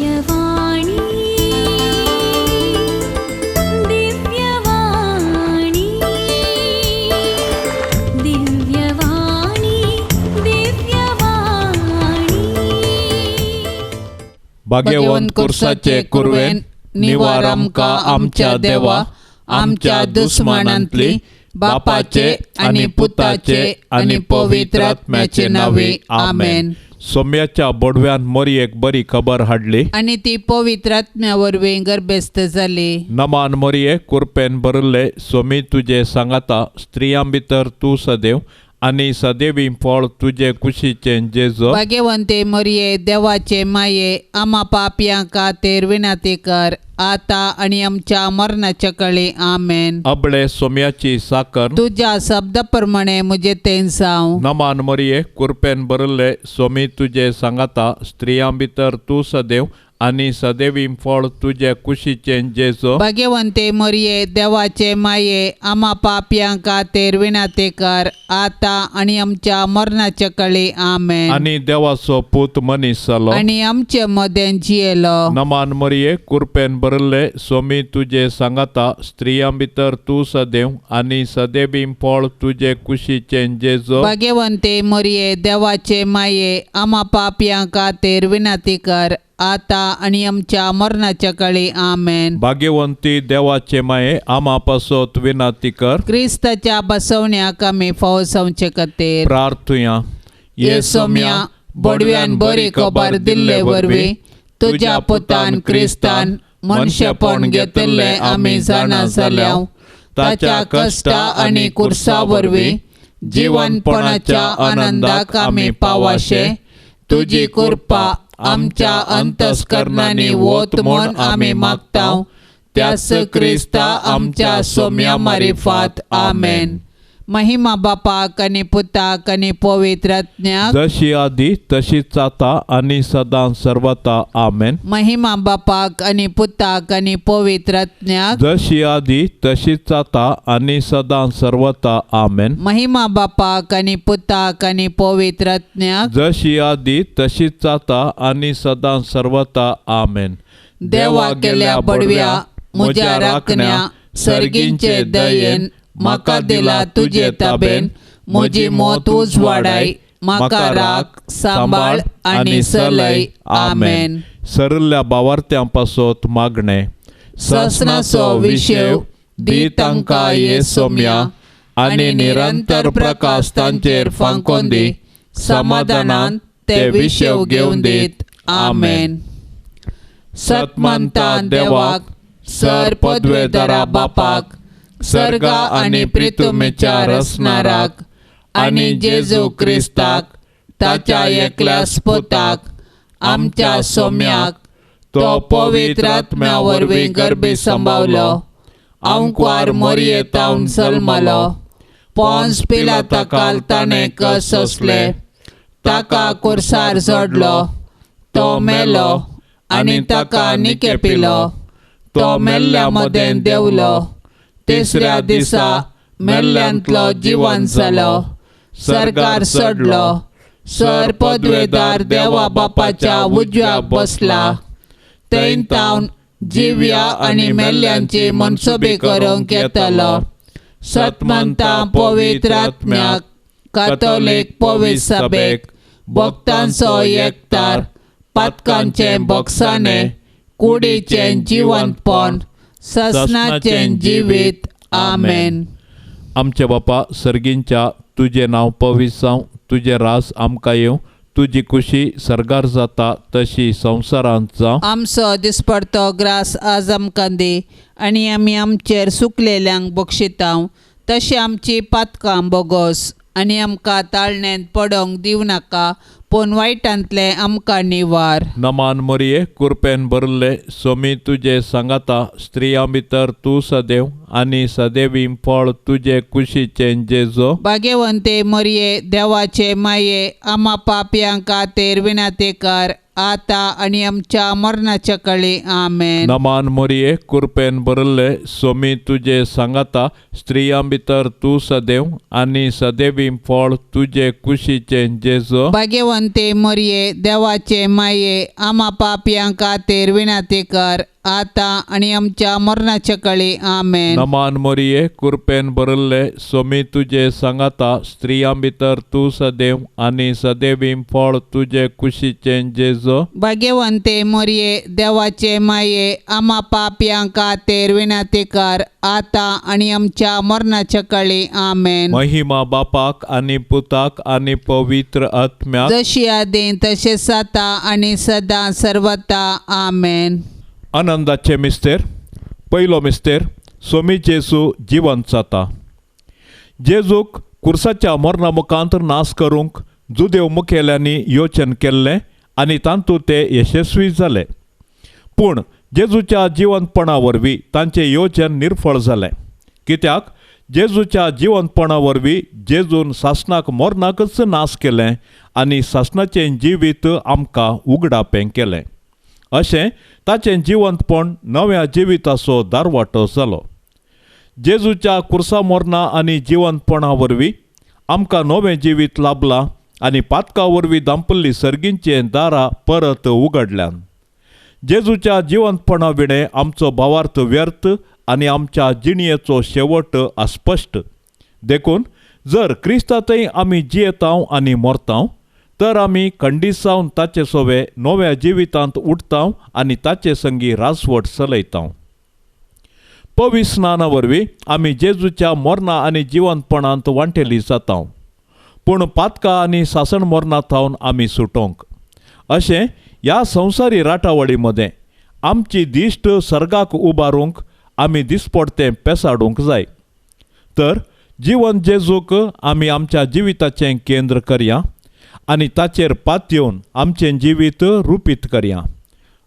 दिव्यवाणी दिव्यवाणी दिव्यवाणी दिव्यवाणी भाग्यवंत कुर्साचे कुर्वेन निवार आमका आमच्या देवा आमच्या दुश्मनांतली बापाचे आणि पुताचे आणि पवित्र आत्म्याचे नावे आमेन. सोम्याच्या बोडव्यान मोरयेक बरी खबर हाडली आणि ती पवित्र आत्म्यावरवीं गर्भस्थ जाली. नमान मोरये कुरपेन भरले सोमी तुझे सांगाता स्त्रियां भितर तू सदैव आणि सदैवी फळ तुझे कुशीचे जेजो. भाग्यवंते मरिये देवाचे माये आम्हा पापियां खातीर विनंती कर आता आणि आमच्या मरणाच्या काळी आमेन. अबळे सोम्याची साकर तुझ्या शब्दाप्रमाणे मुझे तेन जावं. नमान मोरये कुरपेन भरले सोमी तुझे सांगाता स्त्रियां भितर तू सदैव आणि सदैवी फळ तुझे कुशीचे जेजो. भाग्यवंते मरिये देवाचे माये आम्हा पापियां खातीर विनंती कर आता आणि आमच्या मरणाच्या काळी आमेन. आणि देवाचो पूत मनीस जालो आणि आमचे मदें जियेलो. नमान मोरये कुरपेन भरले सोमी तुझे सांगाता स्त्रियां भितर तू सदैव आणि सदैवी फळ तुझे कुशीचे जेजो. भाग्यवंते मरिये देवाचे माये आम्हा पापियां खातीर विनंती कर आता आणि आमच्या मरणाच्या काळी आमेन. भाग्यवंती देवाचे माये आम्हा पासोत विनंती कर. क्रिस्ताच्या बसवण्याक आमी फावो जावचे खातीर प्रार्थुया. ये सोम्या बडव्यान बरी खबर दिल्ले वरवीं तुझ्या पुतान क्रिस्तान मनशेपण घेतिल्ले आमी जाणा जाल्याव ताच्या कश्टा आणि कुर्सा वरवीं जिवनपणाच्या आनंदाक आमी पावाशे. तुजी कृपा आमच्या अंतस्करणांनी वोत म्हूण आमी मागताव. त्यास क्रिस्ता आमच्या सोम्या मारिफात आमेन. महिमा बापाक आणि पुताक आणि पवित्र आत्म्याक जशी आदी तशीच आता आणि सदां सर्वता आमेन. महिमा बापाक आणि पुताक आणि पवित्र आत्म्याक जशी आदी तशीच आता आणि सदां सर्वता आमेन. महिमा बापाक आणि पुताक आणि पवित्र आत्म्याक जशी आदी तशीच आता आणि सदां सर्वता आमेन. देवा केल्या बडव्या म्हज्या राखण्या सर्गींचे दयेन म्हाका दिला तुजे ताबेन. म्हजी मोत उजवाडाय म्हाका राख सांबाळ आणि सलय आमेन. सरल्या भावार्थ्यां पासोत मागणे. ससनाचो विशेव दी तांकां ये सोम्या आणि निरंतर प्रकाश तांचेर फांकोन दी. समाधानान ते विशेव घेवन दीत आमेन. सतमंता देवाक सर पदवेदारा बापाक सर्गा आणि प्रितुमेच्या रसनाराक आणि जेजू क्रिस्ताक ताच्या एकल्या स्पुताक आमच्या सोम्याक तो पवित्र आत्म्या वरवीं गर्भी संभावलो. अंकवार मोरयेतावन जल्मलो. पोंस पिलाताकाल ताणें कस सोंसले. ताका कुर्सार जोडलो. तो मेलो आणि ताका निकेपिलो. तो मेल्ल्या मदें देवलो. तिसऱ्या दिसा मेल्ल्यांतलो जिवंत जालो. सरकार चडलो. सर पदवेदार देवा बापाच्या उजव्याक बसला. थंय तावन जिव्या आणि मेल्ल्यांची मनसुबी करूंक येतलो. सतमंता पवित्र आत्म्याक कातोलीक पवित्र सभेक भक्तांचो एकतार पातकांचे भक्षाणे कुडीचें जिवंतपण ससनाचें जिवीत आमेन. आमचे बापा सर्गींच्या तुझे नाव पवित्र जावं. तुझे रास आमकां येवं. तुजी खुशी सरगार जाता तशी संवसारांत जावं. आमचो दिसपडतो ग्रास आज आमकां दी आणि आमी आमचेर सुकलेल्यांक बक्षितांव. तशी आमची पातकां बोगोस आणि आमकां ताळणेंत पडोंक दिवं नाका पूण वायटांतले आमकां निवार. नमान मोरये कुरपेन भरले सोमी तुझे सांगाता स्त्रियां भितर तू सदैव आणि सदैवी फळ तुझे कुशीचे जेजो. भाग्यवंते मरिये देवाचे माये आम्हा पापियां खातीर विनंती कर आता आनी आमच्या मरणाच्या काळी आमेन. नमान मोरये कृपेन भरिल्ले स्वामी तुजे सांगाता स्त्रियां भितर तूं सदैव आनी सदैवी फळ तुजे कुशीचे जेजो. भाग्यवंते मरिये देवाचे माये आम्हा पापयांक खातीर विनंती कर आता आनी आमच्या मरणाच्या काळी आमेन. नमान मोरये कृपेन भरिल्ले स्वामी तुजे सांगाता स्त्रियां भितर तूं सदैव आनी सदैवी फळ तुजे कुशीचे जेजो. भाग्यवंते मरिये देवाचे माये आम्हा पापयांक खातीर विनंती कर आता आनी आमच्या मरणाच्या काळी आमेन. महिमा बापाक आनी पुताक आनी पवित्र आत्म्याक जशी आदीं तशेंच आता आनी सदां सर्वता आमेन. आनंदाचे मिस्तेर. पयलो मिस्तेर स्वामी जेजू जिवंत जाता. जेजूक कुर्साच्या मरणा मुखांत नाश करूंक जुदेव मुखेल्यांनी योचन केल्लें आनी तांतूंत ते यशस्वी जाले. पूण जेजूच्या जिवंतपणा वरवीं तांचें योजन निर्फळ जालें. कित्याक जेजूच्या जिवंतपणा वरवीं जेजून सासणाक मरणाकच नाश केलें आनी सासणाचें जिवीत आमकां उगडापें केलें. अशें ताचें जिवंतपण नव्या जिविताचो दारवाटो जालो. जेजूच्या कुर्सा मरणा आनी जिवंतपणा वरवीं आमकां नवें जिवीत लाभलां आनी पातका वरवीं दांपल्ली सर्गींचें दारां परत उगडल्यान. जेजूच्या जिवंतपणा विणें आमचो भावार्थ व्यर्थ आनी आमच्या जिणयेचो शेवट अस्पश्ट. देखून जर क्रिस्तांतय आमी जियेतांव आनी मरतांव तर आमी खंडीत जावन ताचे सोवे नव्या जिवितांत उठतांव आनी ताचे संगी राजवट चलयतांव. पवित्र स्नाना वरवीं आमी जेजूच्या मरणा आनी जिवंतपणांत वांटेली जातांव. पूण पातका आनी सासण मरणांतावन आमी सुटोंक. अशें ह्या संवसारी राटावळी मदें आमची दिश्ट सर्गाक उबारूंक आमी दिसपडतें पेसाडूंक जाय. तर जिवंत जेजूक आमी आमच्या जिविताचें केंद्र करया आनी ताचेर पातयेवन आमचें जिवीत रुपीत करया.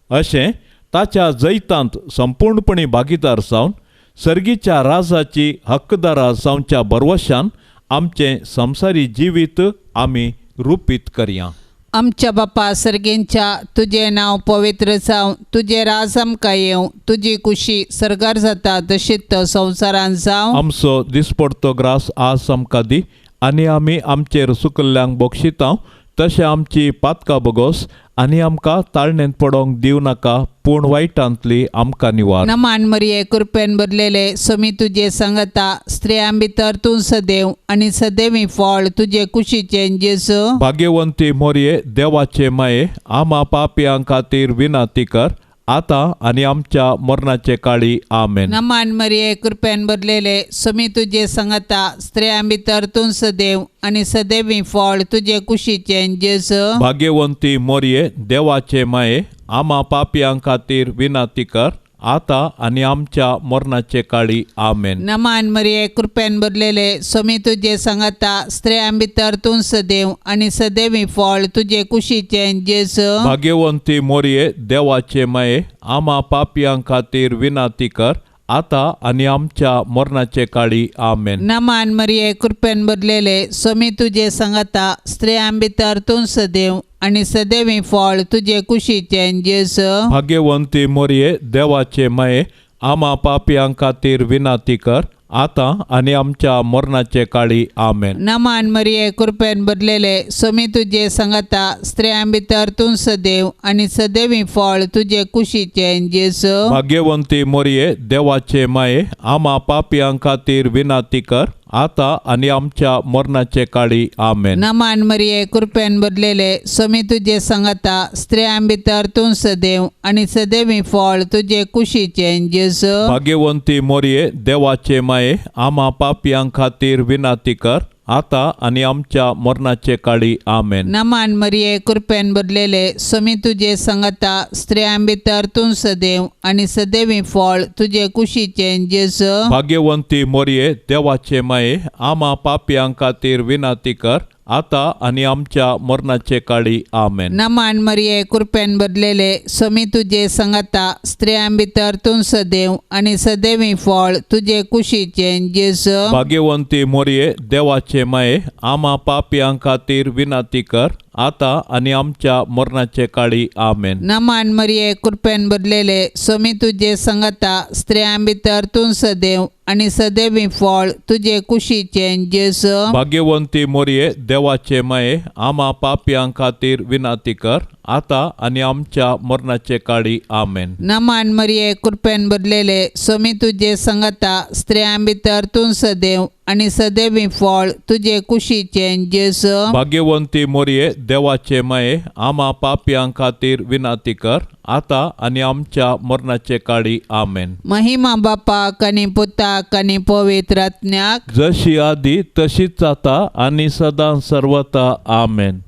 अशें ताच्या जैतांत संपूर्णपणी भागीदार जावन सर्गीच्या राजाची हक्कदारा जावच्या बरवशान आमचें संवसारी जिवीत आमी रुपीत करया. आमच्या बापा सर्गेंच्या तुजें नांव पवित्र जावं, तुजें राज आमकां येवं, तुजी कुशी सर्गार जाता तशीच संवसारांत जावं. आमचो दिसपडतो ग्रास आज आमकां दी आनी आमी आमचेर चुकल्ल्यांक बक्षितांव तशें आमची पातकां बगोस आनी आमकां ताळणेंत पडोंक दिवं नाका पूण वायटांतली आमकां निवार. नमान मरिये कृपेन भरलेले स्वामी तुजे सांगता स्त्रियां भितर तूं सदैव आनी सदैवी फळ तुजे कुशीचें जेजू. भाग्यवंती मोरये देवाचे माये आम्हा पापयां खातीर विनंती कर आता आनी आमच्या मरणाचे काळी आमेन. नमान मरिये कृपेन भरलेले स्वामी तुजे सांगता स्त्रियां भितर तूं सदैव आनी सदैवी फळ तुजे कुशीचें जेजू. भाग्यवंती मोरये देवाचे माये आम्हा पापयां खातीर विनंती कर आता आनी आमच्या मरणाचे काळी आमेन. नमान मरिये कृपेन भरलेले स्वामी तुजे सांगता स्त्रियां भितर तूं सदैव आनी सदैवी फळ तुजे कुशीचें जेजू. भाग्यवंती मोरये देवाचे माये आम्हा पापयां खातीर विनंती कर आता आनी आमच्या मरणाचे काळी आमेन. नमान मरिये कृपेन भरलेले स्वामी तुजे सांगता स्त्रियां भितर तूं सदैव आनी सदैवी फळ तुजे कुशीचें जेजू. भाग्यवंती मोरये देवाचे माये आम्हा पापयां खातीर विनंती कर आता आनी आमच्या मरणाचे काळी आमेन. नमान मरिये कृपेन भरलेले स्वामी तुजे सांगता स्त्रियां भितर तूं सदैव आनी सदैवी फळ तुजे कुशीचें जेजू. भाग्यवंती मोरये देवाचे माये आम्हा पापयां खातीर विनंती कर आता आनी आमच्या मरणाचे काळी आमेन. नमान मरिये कृपेन भरलेले स्वामी तुजे सांगता स्त्रियां भितर तूं सदैव आनी सदैवी फळ तुजे कुशीचें जेजू. भाग्यवंती मोरये देवाचे माये आम्हा पापयां खातीर विनंती कर आता आनी आमच्या मरणाचे काळी आमेन. नमान मरिये कृपेन भरलेले स्वामी तुजे सांगता स्त्रियां भितर तूं सदैव आनी सदैवी फळ तुजे कुशीचें जेजू. भाग्यवंती मोरये देवाचे माये आम्हा पापयां खातीर विनंती कर आता आनी आमच्या मरणाचे काळी आमेन. नमान मरिये कृपेन भरलेले स्वामी तुजे सांगता स्त्रियां भितर तूं सदैव आनी सदैवी फळ तुजे कुशीचें जेजू. भाग्यवंती मोरये देवाचे माये आम्हा पापयां खातीर विनंती कर आता आणि आमच्या मरणाचे काळी आमेन. नमान मरिये कृपेन भरलेले स्वामी तुझे संगता स्त्रियां भितर तूं सदैव आणि सदैवी फळ तुझे कुशीचे जेसू. भाग्यवंती मोरये देवाचे माये आम्हा पापयां खातीर विनाती कर आता आणि आमच्या मरणाचे काळी आमेन. नमान मरिये कृपेन भरलेले स्वामी तुझे संगता स्त्रियां भितर तूं सदैव आणि सदैवी फळ तुझे कुशीचे जेसू. भाग्यवंती मोरये देवाचे माये आम्हा पापयां खातीर विनाती कर आता आणि आमच्या मरणाचे काळी आमेन. महिमा बापाक आनी पुताक आनी पवित्र आत्म्याक जशी आधी तशीच आता आणि सदा सर्वता आमेन.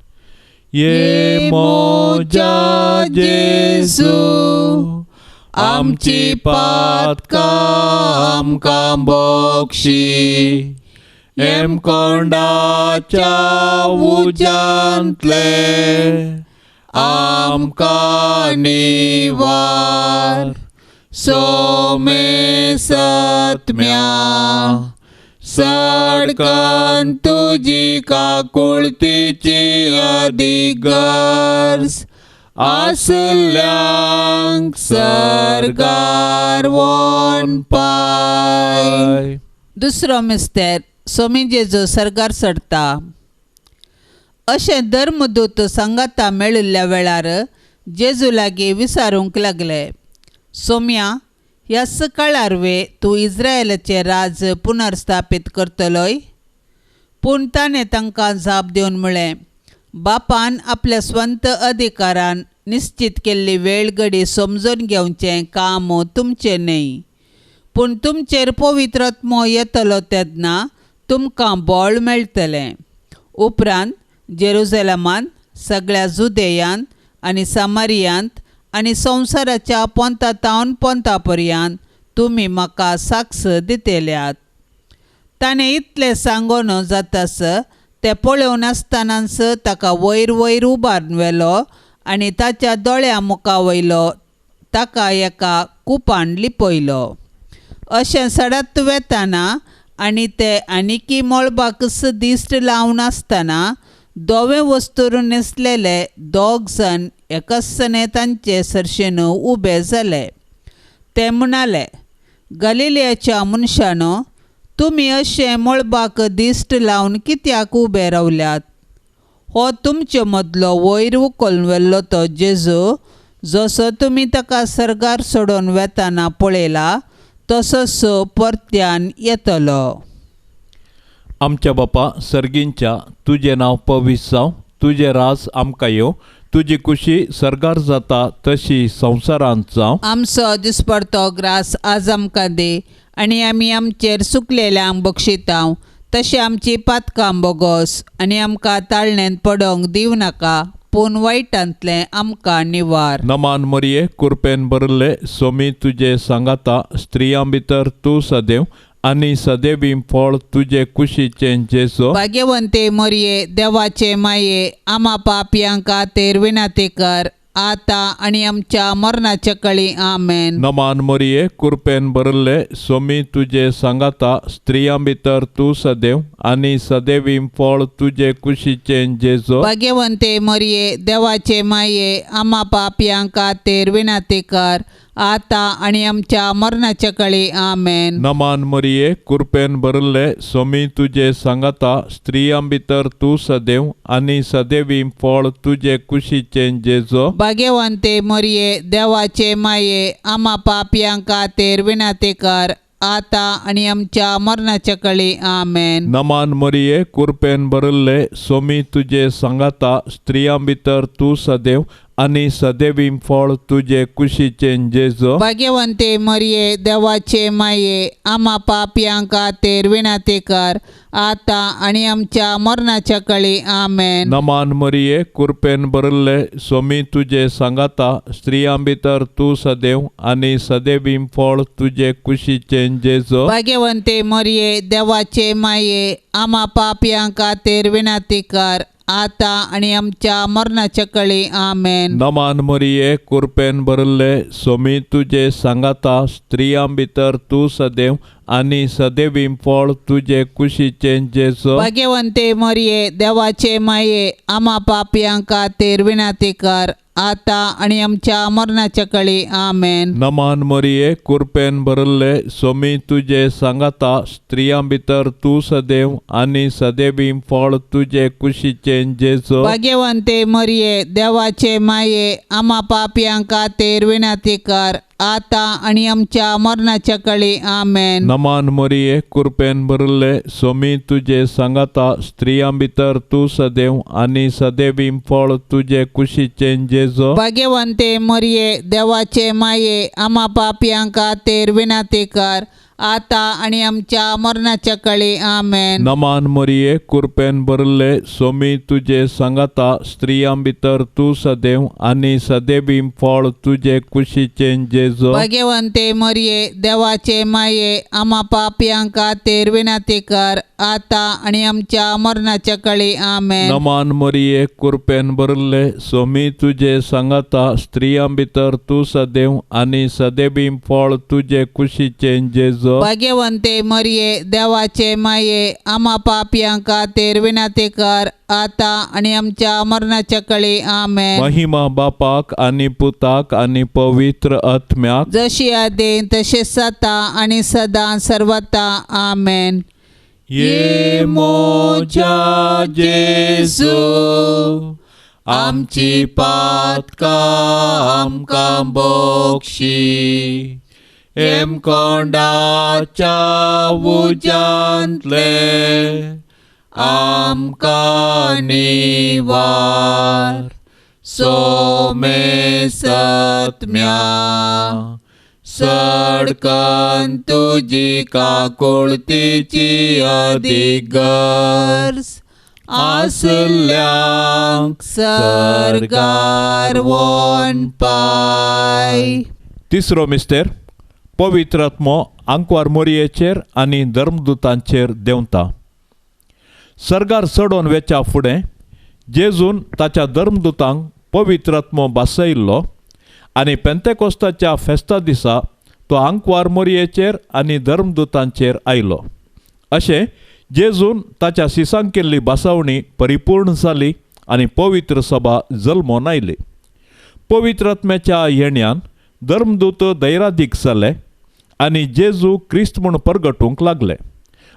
ये मोजा जेसू आमची पातकां आमकां बोक्षी. एम कोंडाच्या उजांतले आमकां निवार. सोमे सत्म्या सडकन तुजी काकुळतीची अधिगर्स आसल्यांक सरकार वोन पाय. दुसरो मिस्तेर स्वामी जेजू सरकार चडटा. अशें धर्मदूत सांगाता मेळिल्ल्या वेळार जेजू लागीं विचारूंक लागले, सोम्या, ह्या काळारवे तूं इस्रायलाचें राज पुनर्स्थापीत करतलोय? पूण ताणें तांकां जाप दिवन म्हळें, बापान आपल्या स्वंत अधिकारान निश्चित केल्ली वेळ घडी समजून घेवचें काम तुमचें न्हय. पूण तुमचेर पवित्र आत्मो येतलो तेन्ना तुमकां बळ मेळटलें. उपरांत जेरुसलेमांत, सगळ्या जुदेयांत आनी सामारियांत आनी संवसाराच्या पंथातावन पंथापर्यंत तुमी म्हाका साक्ष दितेल्यात. ताणें इतलें सांगून जातास तें पळोवन आसतनाच ताका वयर वयर उबारून व्हेलो आनी ताच्या दोळ्या मुखा वयलो ताका एका कुपान लिपयलो. अशें सडत वेताना आनी ते आनिकी मळबाक दिश्ट लावन आसतना दोवे वस्तूर न्हेसलेले दोग जण एकाचने तांचे सरशेन उबे जाले. ते म्हणाले, गलिलेयाच्या मनशानो, तुमी अशें मळबाक दिश्ट लावन कित्याक उबे रावल्यात? हो तुमचे मदलो वयर उखलून व्हेल्लो तो जेजू, जसो तुमी ताका सरगार सोडून वेताना पळयला तसोच परत्यान येतलो. आमच्या बापा सर्गींच्या तुझे नांव पवित्र जावं. तुझे राज आमकां येवं. तुजी कुशी सरगार जाता तशी संवसारांत जावं. आमचो दिसपडतो ग्रास आज आमकां दे आनी आमी आमचेर चुकलेल्यांक बक्षितांव तशें आमची पातकां बोगोस आनी आमकां ताळणेंत पडोंक दिवं नाका, पूण वायटांतलें आमकां निवार. नमान मरिये कृपेन भरले स्वामी तुजे सांगाता स्त्रियां भितर तूं सदैव आणि सदैवी फळ तुझे कुशीचें जेजू. भाग्यवंते मरिये देवाचे माये आम्हा पापयां खातीर विनाती कर आता आणि आमच्या मरणाच्या काळी आमेन. नमान मरिये कृपेन भरले स्वामी तुजे सांगाता स्त्रियां भितर तूं सदैव आणि सदैवी फळ तुझे कुशीचें जेजू. भाग्यवंते मरिये देवाचे माये आम्हा पापयां खातीर विनाती कर आता आणि आमच्या मरणाच्या काळी आमेन. नमान मरिये कृपेन भरले स्वामी तुजे सांगाता स्त्रियां भितर तूं सदैव आणि सदैवी फळ तुझे कुशीचें जेजू. भाग्यवंते मरिये देवाचे माये आम्हा पापयां खातीर विनाती कर आता आणि आमच्या मरणाच्या काळी आमेन. नमान मरिये कृपेन भरले स्वामी तुजे सांगाता स्त्रियां भितर तूं सदैव आणि सदैवी फळ तुझे कुशीचें जेजू. भाग्यवंते मरिये देवाचे माये आम्हा पापयां खातीर विनाती कर आता आणि आमच्या मरणाच्या काळी आमेन. नमान मरिये कृपेन भरले स्वामी तुजे सांगाता स्त्रियां भितर तूं सदैव आणि सदैवी फळ तुझे कुशीचें जेजू. भाग्यवंते मरिये देवाचे माये आम्हा पापयां खातीर विनाती कर आता आणि आमच्या मरणाच्या काळी आमेन. नमान मरिये कृपेन भरले स्वामी तुजे सांगाता स्त्रियां भितर तूं सदैव आनी सदैवी फळ तुजे कुशीचे जेजो. भाग्यवंते मरिये देवाचे माये आम्हा पापयांक खातीर विनंती कर आता आणि आमच्या मरणाच्या काळी आमेन. नमान मरिये कृपेन भरले स्वामी तुजे सांगाता स्त्रियां भितर तू सदैव आनी सदैवी फळ तुजे कुशीचे जेजो. भाग्यवंते मरिये देवाचे माये आम्हा पापयांक खातीर विनंती कर आता आणि आमच्या मरणाच्या काळी आमेन. नमान मरिये कृपेन भरले स्वामी तुजे सांगाता स्त्रियां भितर तू सदैव आनी सदैवी फळ तुजे कुशीचे जेजो. भाग्यवंते मरिये देवाचे माये आम्हा पापयांक खातीर विनंती कर आता आणि आमच्या मरणाच्या काळी आमेन. नमान मरिये कृपेन भरले स्वामी तुजे सांगाता स्त्रियां भितर तू सदैव आनी सदैवी फळ तुजे कुशीचे जेजो. भाग्यवंते मरिये देवाचे माये आम्हा पापयांक खातीर विनंती कर आता आणि आमच्या मरणाच्या काळी आमेन. नमान मरिये कृपेन भरले स्वामी तुजे सांगाता स्त्रियां भितर तू सदैव आनी सदैवी फळ तुजे कुशीचे जेजो. भाग्यवंते मरिये देवाचे माये आम्हा पापयांक खातीर विनंती कर आता आणि आमच्या मरणाच्या काळी आमेन. महिमा बापाक आनी पुताक आनी पवित्र आत्म्याक जशी आदी तशेंच जाता आणि सदां सर्वता आमेन. ये मोजा जेजू आमची पातकां आमकां बक्षी एम कोंडाच्या उजांतले आमकां निवार सोमे सत्म्या सडकन तुजी काकुळतीची अधिगर्स आसल्यांक सरगार वोन पाय. तिसरो मिस्तेर पवित्र आत्मो आंकवार मोरयेचेर आनी धर्मदूतांचेर देंवता. सरगार चडोवन वेच्या फुडें जेजून ताच्या धर्मदूतांक पवित्र आत्मो बासयल्लो आनी पेंतेकोस्ताच्या फेस्ता दिसा तो आंकवार मोरयेचेर आनी धर्मदूतांचेर आयलो. अशें जेजून ताच्या सिसांक केल्ली बासावणी परिपूर्ण जाली आनी पवित्र सभा जल्मोन आयली. पवित्र आत्म्याच्या येण्यान धर्मदूत दैरादीक जाले आनी जेजू क्रिस्त म्हूण परगटूंक लागले.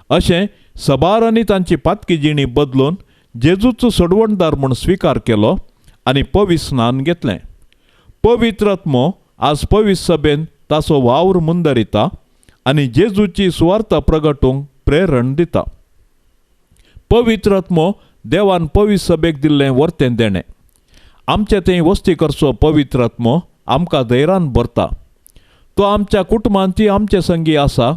अशें सबारांनी तांची पातकी जिणी बदलून जेजूचो सोडवणदार म्हूण स्विकार केलो आनी पवित्र स्नान घेतलें. पवित्र आत्मो आज पवित्र सभेन ताचो वावर मुंदरिता आनी जेजूची सुवार्ता प्रगटूंक प्रेरण दिता. पवित्र आत्मो देवान पवित्र सभेक दिल्लें वर्तें देणें. आमचे थंय वस्ती करचो पवित्र आत्मो आमकां धैर्यान भरता. तो आमच्या कुटुंबांती आमचे संगी आसा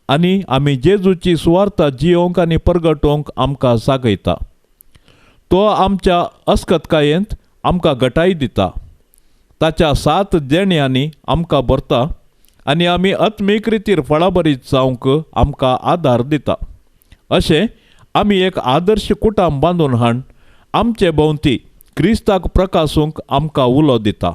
आनी आमी जेजूची सुवार्ता जियोंक आनी परगटोवंक आमकां जागयता. तो आमच्या अस्कतकायेंत आमकां घटाय दिता. ताच्या 7 देण्यांनी आमकां भरता आनी आमी आत्मीक रितीर फळाबरीत जावंक आमकां आदार दिता. अशें आमी एक आदर्श कुटाम बांदून हाड आमचे भोंवती क्रिस्ताक प्रकाशूंक आमकां उलो दिता.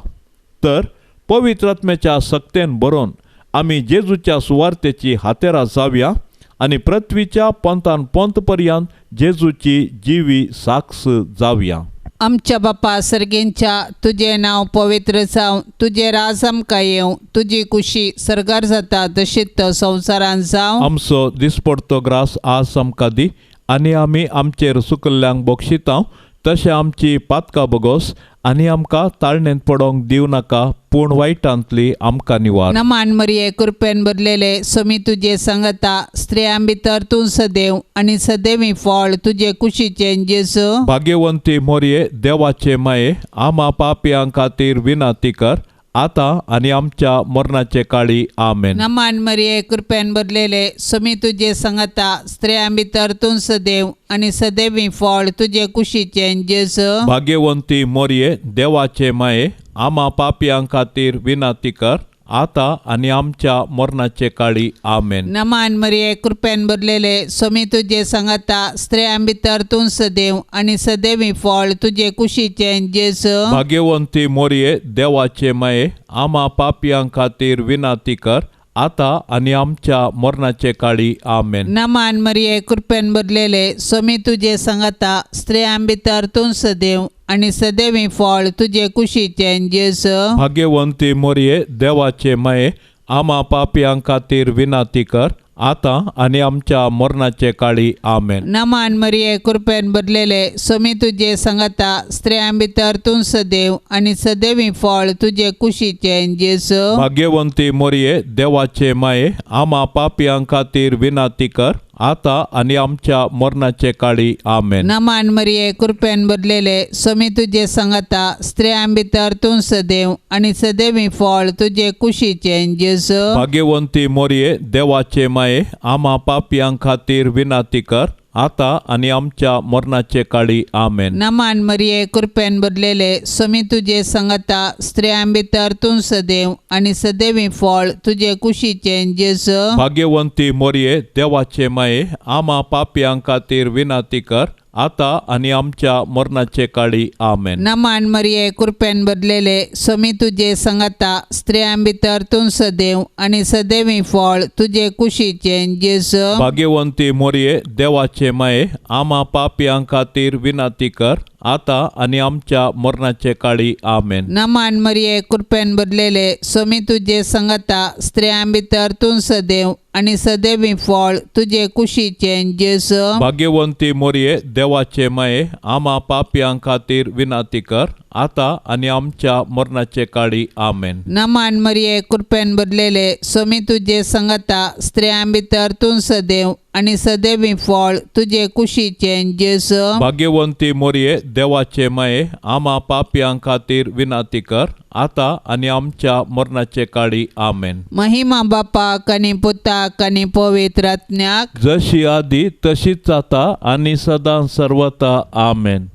तर पवित्र आत्म्याच्या सक्तेन बरोवन आमी जेजूच्या सुवार्तेची हातेरां जावया आनी पृथ्वीच्या पंतान पंत पर्यंत जेजूची जिवी साक्ष जावया. आमच्या बापा सर्गेंच्या तुझे नाव पवित्र जावं, तुझे राज आमकां येवं, तुजी कुशी सरगार जाता तशीच तो संवसारांत जावं. आमचो दिसपडतो ग्रास आज आमकां दी आनी आमी आमचेर सुकल्ल्यांक बक्षिता तशें आमची पातकां बगोस आनी आमकां ताळणेंत पडोंक दिव नाका पूण वायटांतली आमकां निवार. नमान मरिये कृपेन भरलेले सोमी तुजे सांगता स्त्रियां भितर तूं सदैव आनी सदैवी फळ तुजे कुशीचे जेजू. भाग्यवंती मोरये देवाचे माये आम्हा पापयां खातीर विनंती कर आता आनी आमच्या मरणाचे काळी आमेन. नमान मरिये कृपेन भरलेले सोमी तुजे सांगता स्त्रियां भितर तूं सदैव आनी सदैवी फळ तुजे कुशीचे जेजू. भाग्यवंती मोरये देवाचे माये आम्हा पापयां खातीर विनंती कर आता आनी आमच्या मरणाचे काळी आमेन. नमान मरिये कृपेन भरलेले सोमी तुजे सांगता स्त्रियां भितर तूं सदैव आनी सदैवी फळ तुजे कुशीचे जेजू. भाग्यवंती मोरये देवाचे माये आम्हा पापयां खातीर विनंती कर आता आणि आमच्या मरणाचे काळी आमेन. नमान मरिये कृपेन भरलेले स्वामी तुझे सांगता स्त्रियां भितर तूं सदैव आणि सदैवी फळ तुझे कुशीचे जेस. भाग्यवंती मोरये देवाचे माये आम्हा पापियां खातीर विनाती कर आता आणि आमच्या मरणाचे काळी आमेन. नमान मरिये कृपेन भरलेले स्वामी तुझे सांगता स्त्रियां भितर तूं सदैव आणि सदैवी फळ तुझे कुशीचे जेस. भाग्यवंती मोरये देवाचे माये आम्हा पापियां खातीर विनाती कर आता आणि आमच्या मरणाचे काळी आमेन. नमान मरिये कृपेन भरलेले स्वामी तुझे सांगता स्त्रियां भितर तूं सदैव आणि सदैवी फळ तुझे कुशीचे जेस. भाग्यवंती मोरये देवाचे माये आम्हा पापियां खातीर विनाती कर आता आणि आमच्या मरणाचे काळी आमेन. नमान मरिये कृपेन भरलेले स्वामी तुझे सांगता स्त्रियां भितर तूं सदैव आणि सदैवी फळ तुझे कुशीचे जेस. भाग्यवंती मोरये देवाचे माये आम्हा पापियां खातीर विनाती कर आता आणि आमच्या मरणाचे काळी आमेन. नमान मरिये कृपेन भरलेले स्वामी तुझे सांगता स्त्रियां भितर तूं सदैव आणि सदैवी फळ तुझे कुशीचे जेस. भाग्यवंती मोरये देवाचे माये आम्हा पापियां खातीर विनाती कर आता आणि आमच्या मरणाचे काळी आमेन. नमान मरिये कृपेन भरलेले स्वामी तुझे सांगता स्त्रियां भितर तूं सदैव आणि सदैवी फळ तुझे कुशीचे जेस. भाग्यवंती मोरये देवाचे माये आम्हा पापियां खातीर विनाती कर आता आणि आमच्या मरणाचे काळी आमेन. नमान मरिये कृपेन भरलेले स्वामी तुझे सांगता स्त्रियां भितर तूं सदैव आणि सदैवी फळ तुझे कुशीचे जेस. भाग्यवंती मोरये देवाचे माये आम्हा पापियां खातीर विनाती कर आता आणि आमच्या मरणाचे काळी आमेन. महिमा बापाक आणि पुताक आणि पवित्र आत्म्याक जशी आधी तशीच आता आणि सदा सर्वता आमेन.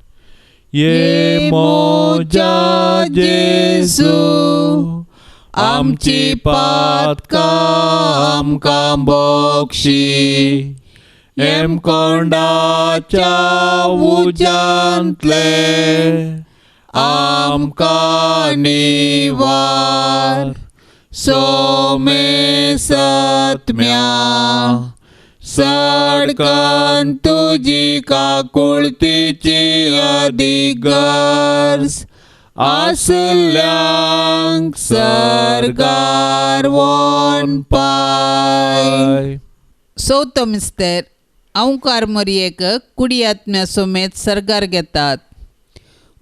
ये मोजा जेसू आमची पातकां आमकां बोक्षी एम कोंडाच्या उजांतले आमकां निवार सोमे सत्म्या सडकन तुजी काकुळतीची अधिगर्स आसल्यांक सरकार वोन पाय. चवथो मिस्तेर अवकार मोरयेक कुडी आत्म्या समेत सर्गार घेतात.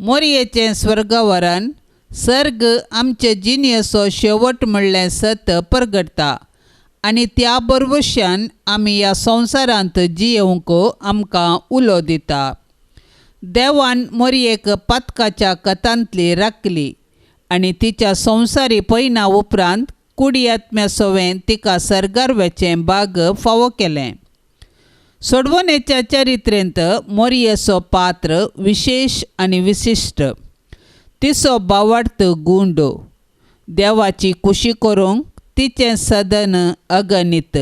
मोरयेचें स्वर्गावरण सर्ग आमचे जिणेचो शेवट म्हणलें सत परगटता आनी त्या बरवश्यान आमी ह्या संवसारांत जियेवंक आमकां उलो दिता. देवान मोरयेक पातकाच्या कथांतली राखली आनी तिच्या संवसारी पैना उपरांत कुडी आत्म्या सवें तिका सर्गार वचें भाग फावो केलें. सोडवणेच्या चरित्रेंत मोरयेचो पात्र विशेष आनी विशिश्ट. तिचो बावार्थ गुंड देवाची कुशी करूंक तिचें सदन अगणित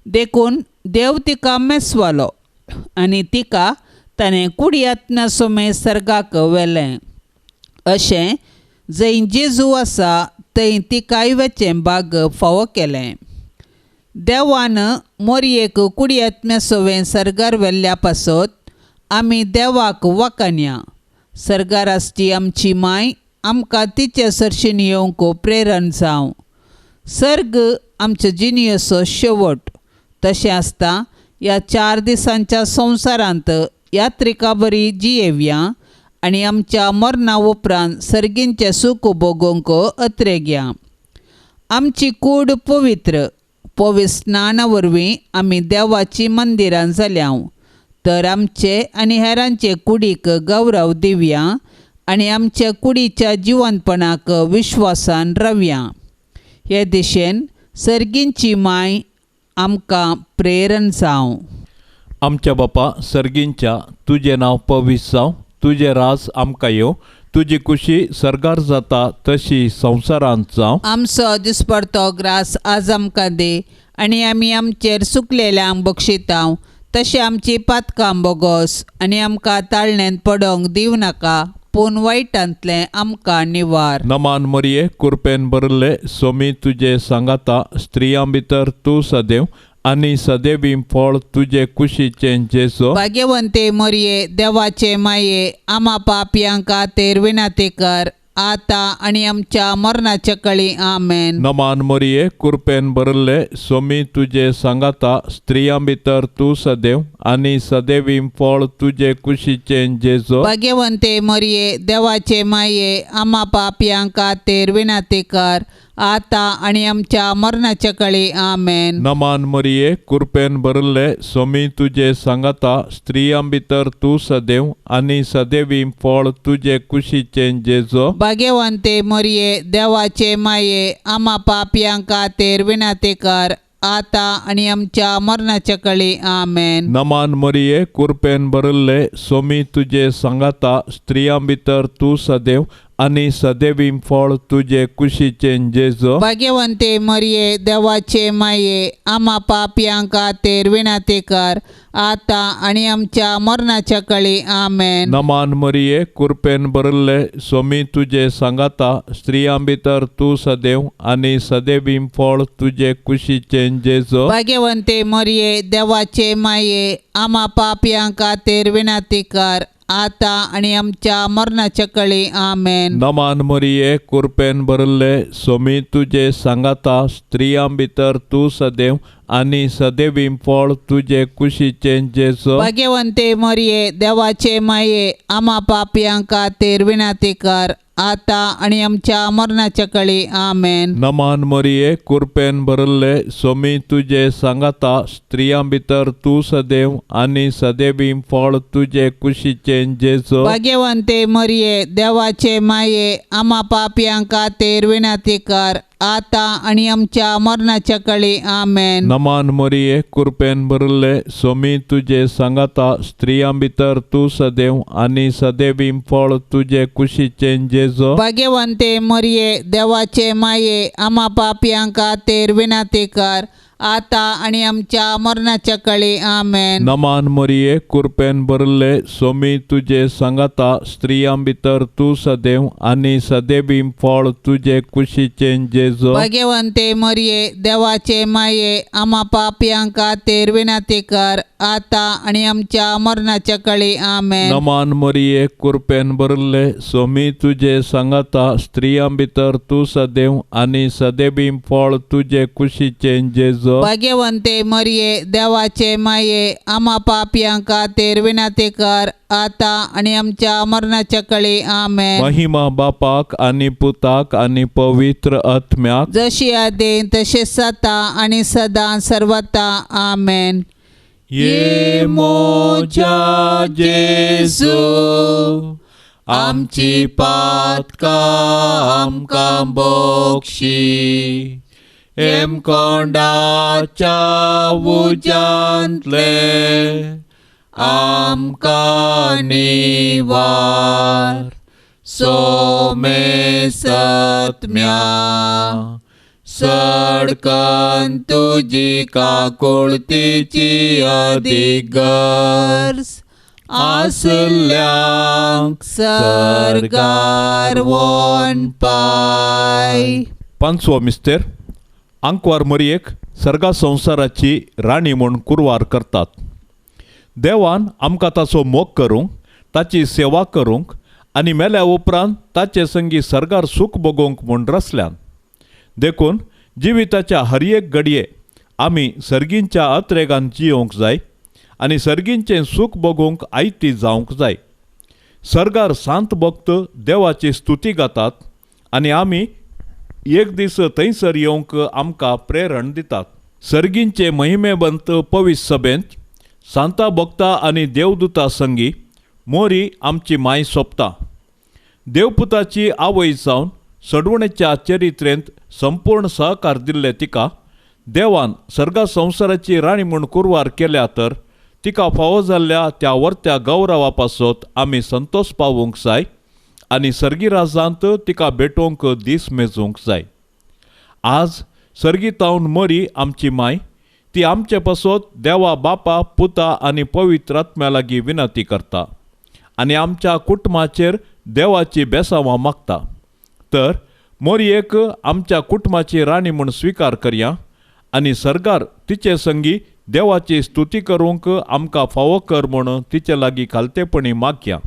देखून देव तिका मेसवालो आनी तिका ताणें कुडी आत्म्या समेत सर्गाक व्हेलें. अशें जंय जेजू आसा थंय तिकाय वचें भाग फावो केलें. देवान मोरयेक कुडी आत्म्या सवें सर्गार व्हेल्ल्या पासत आमी देवाक वखणया. सर्गार आसची आमची माय आमकां तिचे सरशीन येवंक प्रेरण जावं. सर्ग आमच्या जिणेचो शेवट. तशें आसता ह्या 4 दिसांच्या संवसारांत यात्रिका बरी जियेवया आनी आमच्या मरणा उपरांत सर्गींचें सूख भोगूंक अत्रेग्या. आमची कूड पवित्र स्नाना वरवीं आमी देवाची मंदिरां जाल्याव तर आमचे आनी हेरांचे कुडीक गौरव दिवया आनी आमच्या कुडीच्या जिवंतपणाक विश्वासान रावया. हे दिशेन सर्गींची माय आमकां प्रेरण जावं. आमच्या बापा सर्गींच्या तुजें नांव पवित्र जावं. तुजें राज आमकां येवं. तुजी कुशी सर्गार जाता तशी संवसारांत जावं. आमचो दिसपडतो ग्रास आज आमकां दे आनी आमी आमचेर सुकलेल्यांक बक्षितांव. तशें आमची पातकां बोगोस आनी आमकां ताळणेंत पडोंक दिवं नाका पूण वायटांतले आमकां निवार. नमान मरिये कृपेन भरले स्वामी तुजे सांगाता स्त्रियां भितर तूं सदैव आनी सदैवी फळ तुजे कुशीचें जेसो. भाग्यवंते मरिये देवाचे माये आम्हा पापयांक खातीर विनंती कर आता आनी आमच्या मरणाच्या कळी आमेन. नमान मरिये कृपेन भरले स्वामी तुजे सांगाता स्त्रियां भितर तूं सदैव आनी सदैवी फळ तुजे कुशीचें जेसो. भाग्यवंते मरिये देवाचे माये आम्हा पापयांक खातीर विनंती कर आता आनी आमच्या मरणाच्या कळी आमेन. नमान मरिये कृपेन भरले स्वामी तुजे सांगाता स्त्रियां भितर तूं सदैव आनी सदैवी फळ तुजे कुशीचें जेसो. भाग्यवंते मरिये देवाचे माये आम्हा पापयांक खातीर विनंती कर आता आनी आमच्या मरणाच्या कळी आमेन. नमान मरिये कृपेन भरले स्वामी तुजे सांगाता स्त्रियां भितर तूं सदैव आनी सदैवी फळ तुजे कुशीचें जेसो. भाग्यवंते मरिये देवाचे माये आम्हा पापयांक खातीर विनंती कर आता आनी आमच्या मरणाच्या कळी आमेन. नमान मरिये कृपेन भरले स्वामी तुजे सांगाता स्त्रियां भितर तूं सदैव आनी सदैवी फळ तुजे कुशीचें जेसो. भाग्यवंते मरिये देवाचे माये आम्हा पापयांक खातीर विनंती कर आता आनी आमच्या मरणाच्या कळी आमेन. नमान मरिये कृपेन भरले स्वामी तुजे सांगाता स्त्रियां भितर तूं सदैव आनी सदैवी फळ तुजे कुशीचें जेसो. भाग्यवंते मरिये देवाचे माये आम्हा पापयांक खातीर विनंती कर आता आनी आमच्या मरणाच्या कळी आमेन. नमान मरिये कृपेन भरले स्वामी तुजे सांगाता स्त्रियां भितर तूं सदैव आनी सदैवी फळ तुजे कुशीचें जेसो. भाग्यवंते मरिये देवाचे माये आम्हा पापयांक खातीर विनंती कर आता आनी आमच्या मरणाच्या कळी आमेन. नमान मरिये कृपेन भरले स्वामी तुजे सांगाता स्त्रियां भितर तूं सदैव आनी सदैवी फळ तुजे कुशीचें जेसो. भाग्यवंते मरिये देवाचे माये आम्हा पापयांक खातीर विनंती कर आता आनी आमच्या मरणाच्या कळी आमेन. नमान मरिये कृपेन भरले स्वामी तुजे सांगाता स्त्रियां भितर तूं सदैव आनी सदैवी फळ तुजे कुशीचें जेसो. भाग्यवंते मरिये देवाचे माये आम्हा पापयांक खातीर विनंती कर आता आनी आमच्या मरणाच्या कळी आमेन. नमान मरिये कृपेन भरले स्वामी तुजे सांगाता स्त्रियां भितर तूं सदैव आनी सदैवी फळ तुजे कुशीचें जेसो. भाग्यवंते मरिये देवाचे माये आम्हा पापयांक खातीर विनंती कर आता आनी आमच्या मरणाच्या कळी आमेन. महिमा बापाक आनी पुताक आनी पवित्र आत्म्याक जशी आदेन तशेंच जाता आनी सदां सर्वता आमेन. ये मोजा जेसू आमची पातकां आमकां बक्षी एम कोंडाच्या उजांतले आमकां निवार सोमे सत्म्या सडकन तुजी काकुळतीची अधिगर्स आसल्यांक सरगार वोन पाय. पांचवो मिस्तेर आंकवार मरयेक सर्गा संवसाराची राणी म्हूण कुरवार करतात. देवान आमकां ताचो मोग करूंक ताची सेवा करूंक आनी मेल्या उपरांत ताचे संगी सर्गार सूख भोगूंक म्हूण रचल्यान. देखून जिविताच्या हर एक घडये आमी सर्गींच्या अत्रेगान जियोंक जाय आनी सर्गींचें सूख भोगूंक आयती जावंक जाय. सर्गार सांत भक्त देवाची स्तुती गातात आनी आमी एक दीस थंयसर येवंक आमकां प्रेरण दितात. सर्गींचे महिमेबंत पवित्र सभेंत सांता भक्तां आनी देवदूतां संगी मोरी आमची माय सोंपता. देवपुताची आवय जावन सडवणेच्या चरित्रेंत संपूर्ण सहकार दिल्ले तिका देवान सर्गा संवसाराची राणी म्हूण कुरवार केल्या तर तिका फावो जाल्ल्या त्या वर्त्या गौरवा पासत आमी संतोश पावूंक जाय आनी सर्गी राजांत तिका भेटोवंक दीस मेजूंक जाय. आज सर्गीतावन मरी आमची माय ती आमचे पासत देवा बापा पुता आनी पवित्र आत्म्या लागीं विनंती करता आनी आमच्या कुटुंबाचेर देवाची बेसांवां मागता. तर मोरयेक आमच्या कुटुंबाची राणी म्हूण स्विकार करया आनी सरकार तिचे संगी देवाची स्तुती करूंक आमकां फावो कर म्हूण तिचे लागीं खालतेपणी मागया.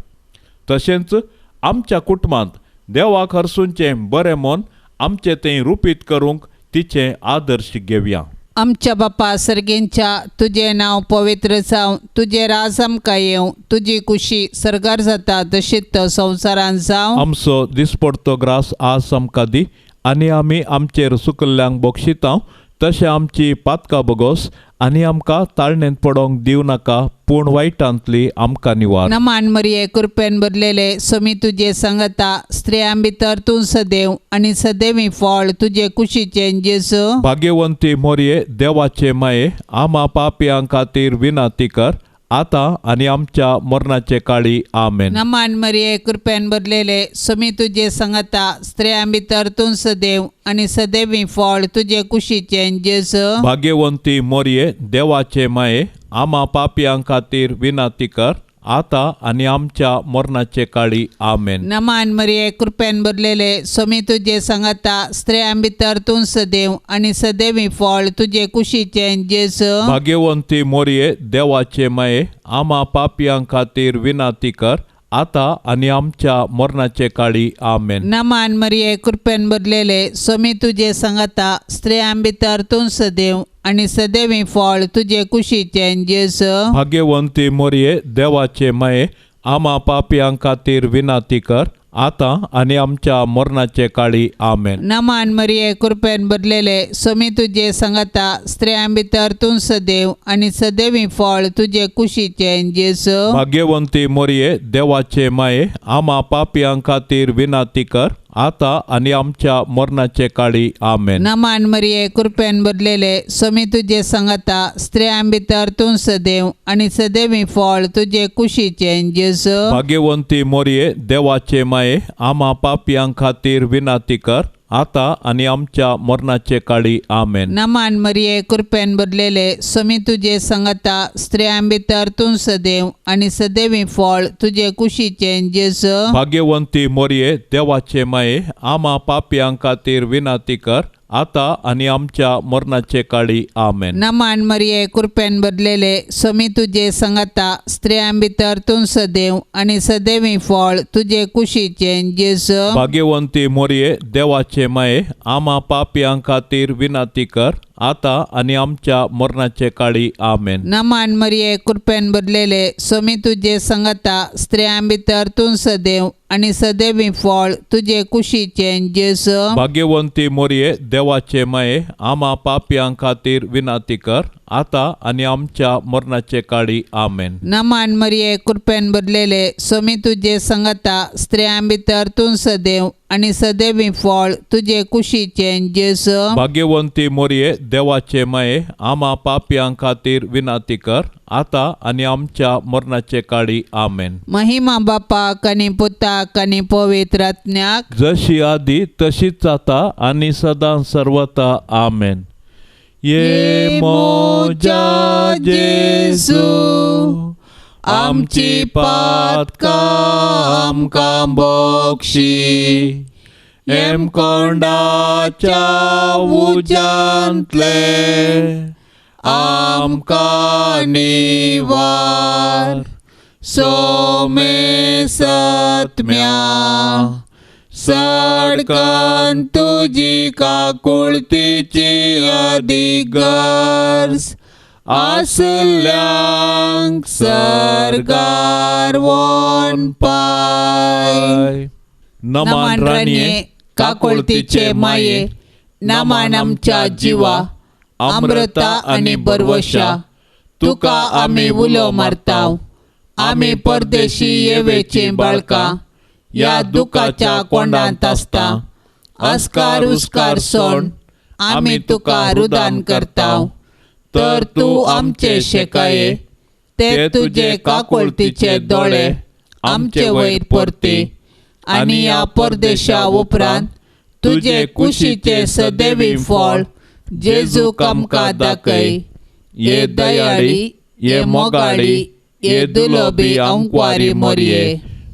तशेंच आमच्या कुटुंबांत देवाक हरसूंचें बरें मन आमचें तें रुपीत करूंक तिचें आदर्श घेवया. आमच्या बापा सर्गेंच्या तुजें नांव पवित्र जावं, तुजें राज आमकां येवं, तुजी कुशी सरकार जाता तशीच तो संवसारांत जावं. आमचो दिसपडतो ग्रास आज आमकां दी आनी आमी आमचेर सुकल्ल्यांक बक्षितांव, तशें आमची पातकां बगोस आनी आमकां ताळणेंत पडोंक दिव नाका, पूण वायटांतली आमकां निवार. नमान मरिये कृपेन भरलेले स्वामी तुजे सांगता, स्त्रियां भितर तूं सदैव आनी सदैवी फळ तुजे कुशीचें जेजू. भाग्यवंती मोरये देवाचे माये, आमा पापयां खातीर विनाती कर, आतां आनी आमच्या मरणाचे काळी आमेन. नमान मरिये कृपेन भरलेले स्वामी तुजे सांगता, स्त्रियां भितर तूं सदैव आनी सदैवी फळ तुजे कुशीचें जेजू. भाग्यवंती मोरये देवाचे माये, आमा पापयां खातीर विनाती कर, आतां आनी आमच्या मरणाचे काळी आमेन. नमान मरिये कृपेन भरलेले स्वामी तुजे सांगता, स्त्रियां भितर तूं सदैव आनी सदैवी फळ तुजे कुशीचें जेजू. भाग्यवंती मोरये देवाचे माये, आमा पापयां खातीर विनाती कर, आतां आनी आमच्या मरणाचे काळी आमेन. नमान मरिये कृपेन भरलेले स्वामी तुजे सांगता, स्त्रियां भितर तूं सदैव आनी सदैवी फळ तुजे कुशीचें जेजू. भाग्यवंती मोरये देवाचे माये, आमा पापयां खातीर विनाती कर, आतां आनी आमच्या मरणाचे काळी आमेन. नमान मरिये कृपेन भरलेले स्वामी तुजे सांगता, स्त्रियां भितर तूं सदैव आनी सदैवी फळ तुजे कुशीचें जेजू. भाग्यवंती मोरये देवाचे माये, आमा पापयां खातीर विनाती कर, आतां आनी आमच्या मरणाचे काळी आमेन. नमान मरिये कृपेन भरलेले स्वामी तुजे सांगता, स्त्रियां भितर तूं सदैव आनी सदैवी फळ तुजे कुशीचें जेजू. भाग्यवंती मोरये देवाचे माये, आमा पापयां खातीर विनाती कर, आतां आनी आमच्या मरणाचे काळी आमेन. नमान मरिये कृपेन भरलेले स्वामी तुजे सांगता, स्त्रियां भितर तूं सदैव आनी सदैवी फळ तुजे कुशीचें जेजू. भाग्यवंती मोरये देवाचे माये, आमा पापयां खातीर विनाती कर, आतां आनी आमच्या मरणाचे काळी आमेन. नमान मरिये कृपेन भरलेले स्वामी तुजे सांगता, स्त्रियां भितर तूं सदैव आनी सदैवी फळ तुजे कुशीचें जेजू. भाग्यवंती मोरये देवाचे माये, आमा पापयां खातीर विनाती कर, आतां आनी आमच्या मरणाचे काळी आमेन. नमान मरिये कृपेन भरलेले स्वामी तुजे सांगता, स्त्रियां भितर तूं सदैव आनी सदैवी फळ तुजे कुशीचें जेजू. भाग्यवंती मोरये देवाचे माये, आमा पापयां खातीर विनाती कर, आतां आनी आमच्या मरणाचे काळी आमेन. नमान मरिये कृपेन भरलेले स्वामी तुजे सांगता, स्त्रियां भितर तूं सदैव आनी सदैवी फळ तुजे कुशीचें जेजू. भाग्यवंती मोरये देवाचे माये, आमा पापयां खातीर विनाती कर, आतां आनी आमच्या मरणाचे काळी आमेन. महिमा बापाक आनी पुताक आनी पवित्र आत्म्याक, जशी आदी तशीच जाता आनी सदां सर्वता आमेन. ये मोजा जेजू, आमची पातकां आमकां बक्षी, एम कोंडाच्या उजांतले आमकां निवार. सोमे सत्म्या सडकान तुजी काकुळतीची अधिगर्स, आसल्यांक सरकार वोन पाय. नमान राणये काकुळतीचे माये, नमान आमच्या जिवा, अमृता आनी बरवशा तुका आमी उलो मारताव. आमी परदेशी येवेची बाळकां या दुखाच्या कोंडांत आसता. अस्कार उस्कार सोड आमी तुका रुदान करताव. तर तूं आमचे शेकाये, ते तुजे काकुळतीचे दोळे आमचे वयर परती. आनी ह्या परदेशा उपरांत तुजे कुशीचे सदैवी फळ जेजूक आमकां दाखय. ये दयाळी, ये मोगाळी, ये दुलोबी अंकवारी मोरये.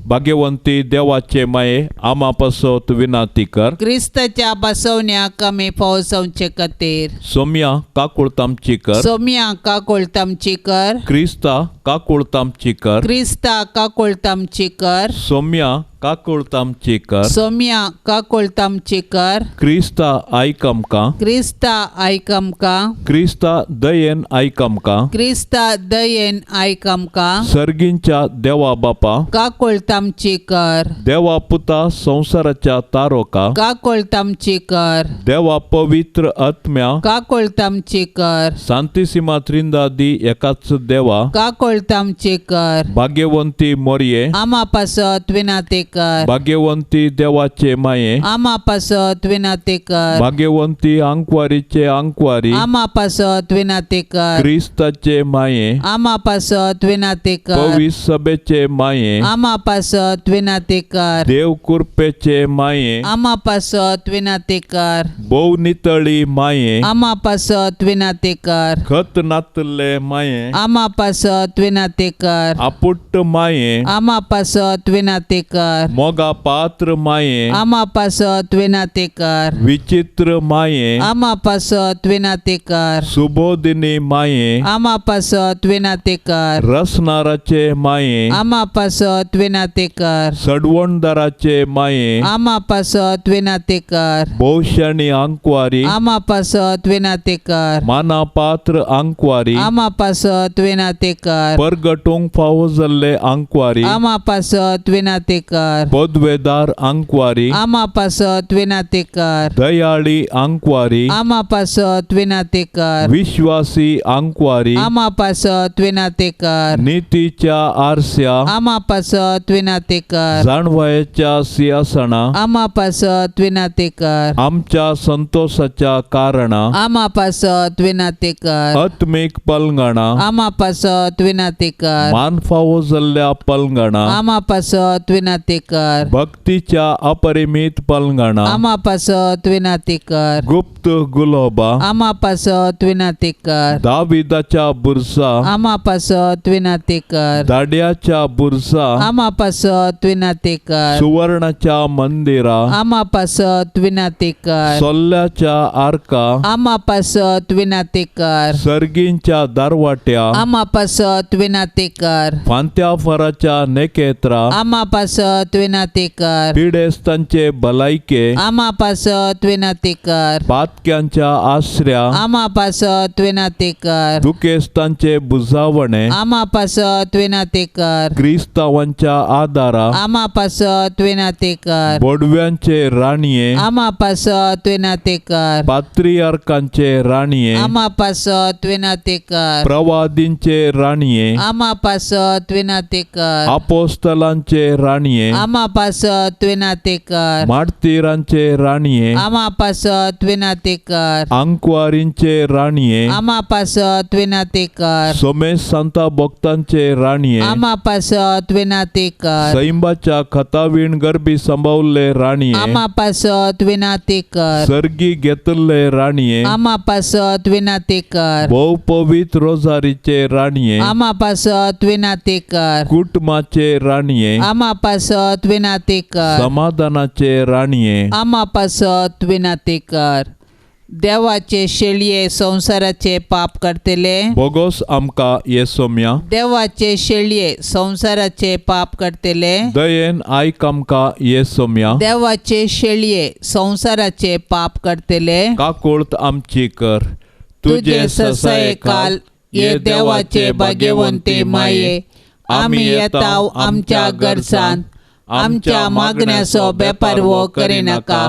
भाग्यवंती देवाचे माये आमा पासत विनाती कर. क्रिस्ताच्या बसवण्याक आमी फावोसवचे खातीर सोम्या काकुळतामची कर. सोम्या काकोळतामची कर. क्रिस्ता काकुळतामची कर. क्रिस्ता काकोळतामची कर. सोम्या काकुळतामची कर. सोम्या काकोळतामची कर. क्रिस्ता आयकमका. क्रिस्ता आयकमका. क्रिस्ता दयेन आयकमका. क्रिस्ता दयेन आयकमका. सर्गींच्या देवा बापा. काकोळतामची कर. देवा पुता संसाराच्या तारोका. काकोळतामची कर. देवा पवित्र आत्म्या. काकोळतामची कर. सांतिसिमा त्रिंदादी एकाच देवा. काकोळतामची कर. भाग्यवंती मोरये. आमा पासत विनाते कर. भाग्यवंती देवाचे माये. आमा पासत विनाते कर. भाग्यवंती अंकवारीचे अंकवारी. आमा पासत विनाते कर. क्रिस्ताचे माये. आमा पासत विनाते कर. पवित्र सभेचे माये. आमा पासत विनाते कर. देव कृपेचे माये. आमा पासत विनाते कर. बहु नितळी माये. आमा पासत विनाते कर. खत नातले माये. आमा पासत विनाते कर. आपुट्ट माये. आमा पासत विनाते कर. मोगा पात्र माये. आमा पासत विनाते कर. विचित्र माये. आमा पासत विनाते कर. सुबोधिनी माये. आमा पासत विनाते कर. रसनाराचे माये. आमा पासत विनाते कर. सडवणदाराचे माये. आमा पासत विनाते कर. भौषणी अंकवारी. आमा पासत विनाते कर. माना पात्र अंकवारी. आमा पासत विनाते कर. परगटूंक फावो जाल्ले अंकवारी. आमा पासत विनाते कर. पदवेदार अंकवारी. आमा पासत विनाते कर. दयाळी अंकवारी. आमा पासत विनाते कर. विश्वासी अंकवारी. आमा पासत विनाते कर. नीतीच्या आरस्या. आमा पासत विनाते कर. जाणवयाच्या सिंहासना. आमा पासत विनाते कर. आमच्या संतोषाच्या कारणा. आमा पासत विनाते कर. आत्मिक पलंगणा. आमा पासत विनाते कर. मान फावो जाल्ल्या पलंगणा. आमा पासत विनाते कर. भक्तीच्या अपरिमित पलंगणा. आमा पासत विनाते कर. गुप्त गुलाबा. आमा पासत विनाते कर. दाविदाच्या बुरसा. आमा पासत विनाते कर. दाड्याच्या बुरसा. आमा पासत विनाते कर. सुवर्णाच्या मंदिरा. आमा पासत विनाते कर. सोल्ल्याच्या आरका. आमा पासत विनाते कर. सर्गींच्या दारवाट्या. आमा पासत विनाते कर. फांत्या फराच्या नेकेत्रा. आमा पासत विनाते कर. पिडेस्तांचे भलायके. आमा पासत विनाते कर. पातक्यांच्या आश्र्या. आमा पासत विनाते कर. दुखेस्तांचे बुजावणे. आमा पासत विनाते कर. क्रिस्तावांच्या आदारा. आमा पासत विनाते कर. बोडव्यांचे राणीये. आमा पासत विनाते कर. पात्रियार्कांचे राणीये. आमा पासत विनाते कर. प्रवादींचे राणीये. आमा पासत विनाते कर. अपोस्तलांचे राणीये. आमा पासत विनाते कर. मार्तिरांचे राणीये. आमा पासत विनाते कर. अंकवारींचे राणीये. आमा पासत विनाते कर. सोमेश संता भक्तांचे राणीये. आमा पासत विनाते कर. सैंबाच्या खतावीण गरबी संभावले राणीये. आमा पासत विनाते कर. सर्गी घेतले राणीये. आमा पासत विनाते कर. बहु पवित्र रोजारीचे राणीये. आमा पासत विनाते कर. कुटुंबाचे राणीये. आमा पासत विनाते कर. समाधानाचे राणीये. आमा पासत विनाते कर. देवाचे शेळये संसाराचे पाप करतले. बोगोस आमका येसोम्या. देवाचे शेळये संसाराचे पाप करतले. दयेन आयक आमका येसोम्या. देवाचे शेळये संसाराचे पाप करतले. काकुळत आमची कर. तुझे ससाये काल ये देवाचे भाग्यवंते माये. आम्ही येताव आमच्या गरजान. आमच्या मागण्याचो बेपार वो करिनाका.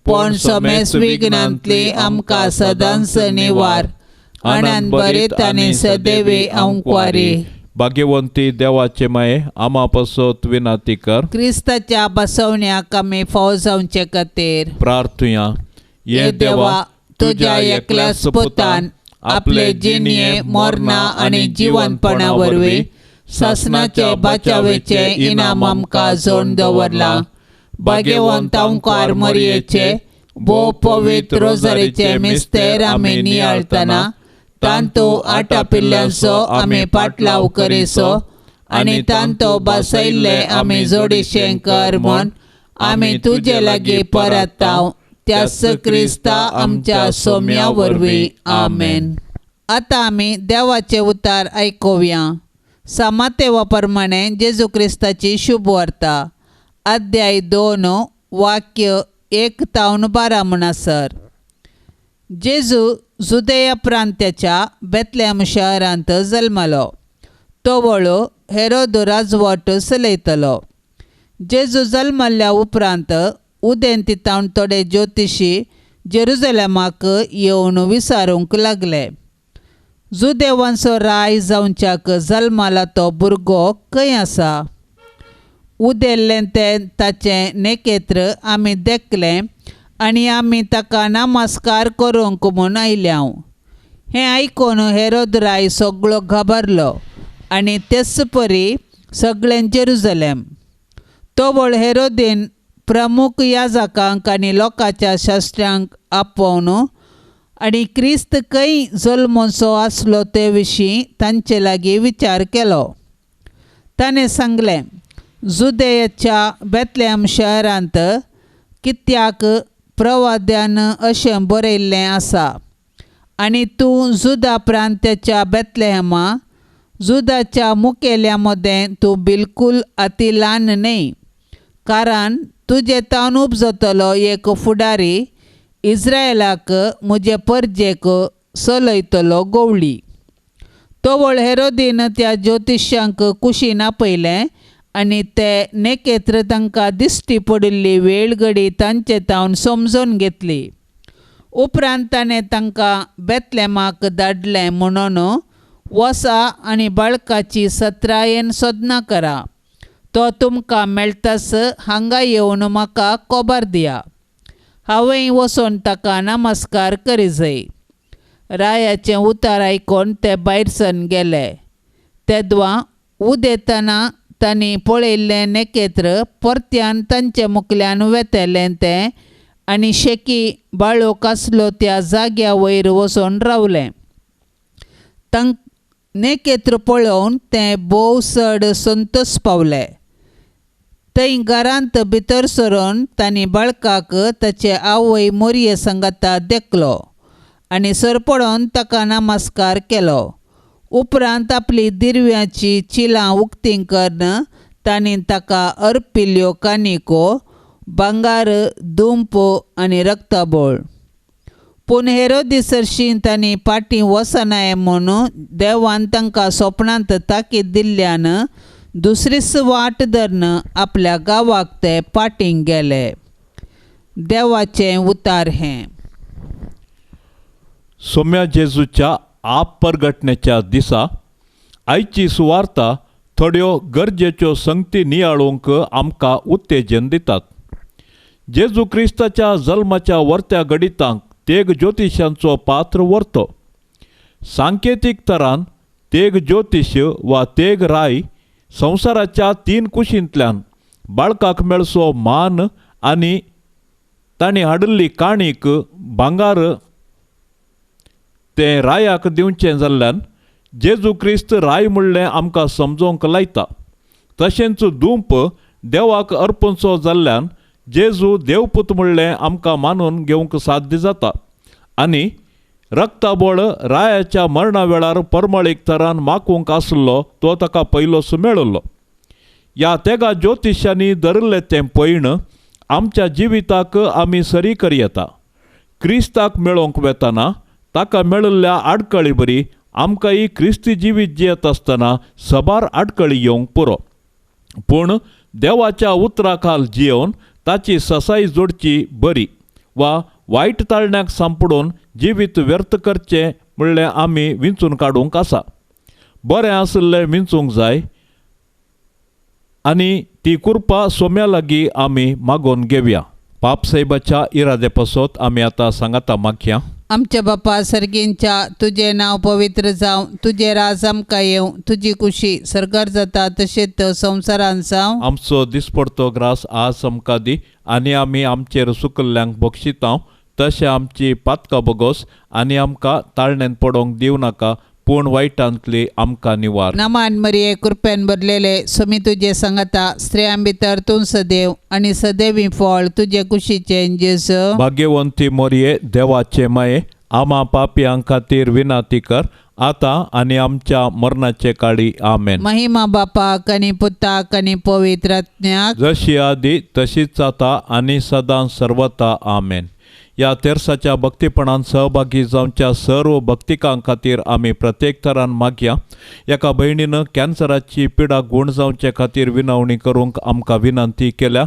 पण समेस विघ्नांतली आमकां सदांच निवार. आनंद बरेत आनी सदैवे अंकवारी. भाग्यवंती देवाचे माये आमा पासत विनाती कर. क्रिस्ताच्या बसवण्याक आमी फावो जावचे खातीर प्रार्थुया. ये देवा तुझ्या एकल्याच पुतान आपले जिणये मोरणा आनी जिवंतपणा वरवीं ससनाचे बचावेचे इनाम आमकां जोड दवरला. भाग्यवंत ओंकार मरयेचे भोव पवित्र रोजारीचे मिस्तेर आमी नियाळतना तांतू आटा पिल्ल्यांचो आमी पाटलाव करिसो आनी तांतो बसयल्ले आमी जोडिशें कर म्हूण आमी तुजे लागीं परताव त्यास क्रिस्ता आमच्या सोम्या वरवीं आमेन. आतां आमी देवाचे उतार आयकुया. समातेवा प्रमाणे जेजू क्रिस्ताची शुभ वार्ता अध्याय 2 वाक्य 1 ते 12 म्हणसर. जेजू जुदेया प्रांत्याच्या बेतलेहम शहरांत जल्मलो. तो वळू हेरोद राजवट चलयतलो. जेजू जल्मल्या उपरांत उदेंतितावन थोडे ज्योतिशी जेरुजलेमाक येवन विचारूंक लागले, जुदेवांचो राय जावच्याक जल्माला तो भुरगो खंय आसा? उदेल्लें तें ताचें नेकेत्र आमी देखलें आनी आमी ताका नमस्कार करूंक म्हूण आयल्याव. हें आयकून हेरोद राय सगळो घाबरलो आनी तेच परी सगळें जेरुजलेम. तो वळ हेरोदीन प्रमुख याजकांक आनी लोकांच्या शास्त्रांक आपोवन आनी क्रिस्त खंय जल्मचो आसलो ते विशीं तांचे लागीं विचार केलो. ताणें सांगलें, जुदेयाच्या बेतलेहम शहरांत कित्याक प्रवाद्यान अशें बरयल्लें आसा, आनी तूं जुदा प्रांत्याच्या बेतलेहमा, जुदाच्या मुखेल्या मदें तूं बिलकूल अति ल्हान न्हय, कारण तुजे तावन उपजतलो एक फुडारी इस्रायलाक म्हजे परजेक चलयतलो गवळी. तो वळ हेरोदीन त्या ज्योतिश्यांक कुशीन आपयलें आनी ते नेकेत्र तांकां दिश्टी पडिल्ली वेळ घडी तांचे तावन समजून घेतली. उपरांत ताणें तांकां बेतलेहमाक धाडलें म्हणून वसा आनी बाळकाची सत्रायेन सोदना करा. तो तुमकां मेळटास हांगा येवन म्हाका खबर दिया. हांवें वचून ताका नमस्कार करीजय. रायाचें उतार आयकून ते भायर सरून गेले. तेदवा उदेतना तांणी पळयल्लें नेकेत्र परत्यान तांचे मुखल्यान वेतेलें तें आनी शेकी बाळूक आसलो त्या जाग्या वयर वचून रावलें. नेकेत्र पळोवन तें भोव चड संतोश पावले. थंय घरांत भितर सरून तांणी बाळकाक ताचे आवय मोरये सांगाता देखलो आनी सरपडोन ताका नमस्कार केलो. उपरांत आपली दिरव्याची चिलां उक्तीं करून तांणी ताका अर्पिल्ल्यो कानिको, भांगार, दूंप आनी रक्तबोळ. पूण हेरोदीस हरशीं तांणी फाटीं वचनाय म्हूण देवान तांकां स्वप्नांत ताकीद दिल्ल्यान दुसरीच वाट धरून आपल्या गांवाक ते फाटीं गेले. देवाचें उतार हें. सोम्या जेजूच्या आप परगटण्याच्या दिसा आयची सुवार्ता थोड्यो गरजेच्यो संगती नियाळूंक आमकां उत्तेजन दितात. जेजू क्रिस्ताच्या जल्माच्या वर्त्या घडितांक तेग ज्योतिशांचो पात्र व्हरतो. सांकेतीक तरान तेग ज्योतिश वा तेग राय संवसाराच्या 3 कुशींतल्यान बाळकाक मेळचो मान आनी तांणी हाडिल्ली काणीक भांगार तें रायाक दिवचें जाल्ल्यान जेजू क्रिस्त राय म्हणलें आमकां समजोवंक लायता. तशेंच दूंप देवाक अर्पूचो जाल्ल्यान जेजू देवपूत म्हणलें आमकां मानून घेवंक साध्य जाता. आनी रक्तबोळ रायाच्या मरणा वेळार परमळीक तरान मागूंक आसलो तो ताका पयलोच मेळ्ळो. ह्या तेगा ज्योतिशांनी धरिल्लें तें पैण आमच्या जिविताक आमी सरी करी येता. क्रिस्ताक मेळोवंक वेताना ताका मेळिल्ल्या आडकळी बरी आमकांय क्रिस्ती जिवीत जियेत आसतना सबार आडकळी येवंक पुरो. पूण देवाच्या उतरा खाल जियोवन ताची ससाई जोडची बरी, वा वायट ताळण्याक सांपडून जिवीत व्यर्थ करचें म्हणलें आमी विंचून काडूंक आसा. बरें आसलें विंचूंक जाय आनी ती कृपा सोम्या लागीं आमी मागोवन घेवया. पाप साहेबाच्या इरादे पासत आमी आतां सांगाता मागया. आमच्या बापा सर्गींच्या तुजें नांव पवित्र जावं, तुजें राज आमकां येवं, तुजी खुशी सरकार जाता तशेंच संवसारांत जावं. आमचो दिसपडतो ग्रास आज आमकां दी आनी आमी आमचेर चुकल्ल्यांक बक्षितांव, तशें आमची पातकां बगोस आनी आमकां ताळणेन पडोवंक दिवं नाका, पूण वायटांतली आमकां निवार. नमान मरिये कृपेन भरलेले स्वामी तुजे सांगता स्त्रियां भितर तूं सदैव आनी सदैवी फळ तुजे कुशीचे जेजू. भाग्यवंती मोरये देवाचे माये आमा पापयां खातीर विनाती कर आता आनी आमच्या मरणाचे काळी आमेन. महिमा बापाक आनी पुताक आनी पवित्र आत्म्याक जशी आदी तशीच आता आनी सदां सर्वता आमेन. या तेरसाच्या भक्तीपणान सहभागी जावच्या सर्व भक्तिकां खातीर आमी प्रत्येक तरान मागया. एका भयणीनं कॅन्सराची पिडा गूण जावचे खातीर विनवणी करूंक आमकां विनंती केल्या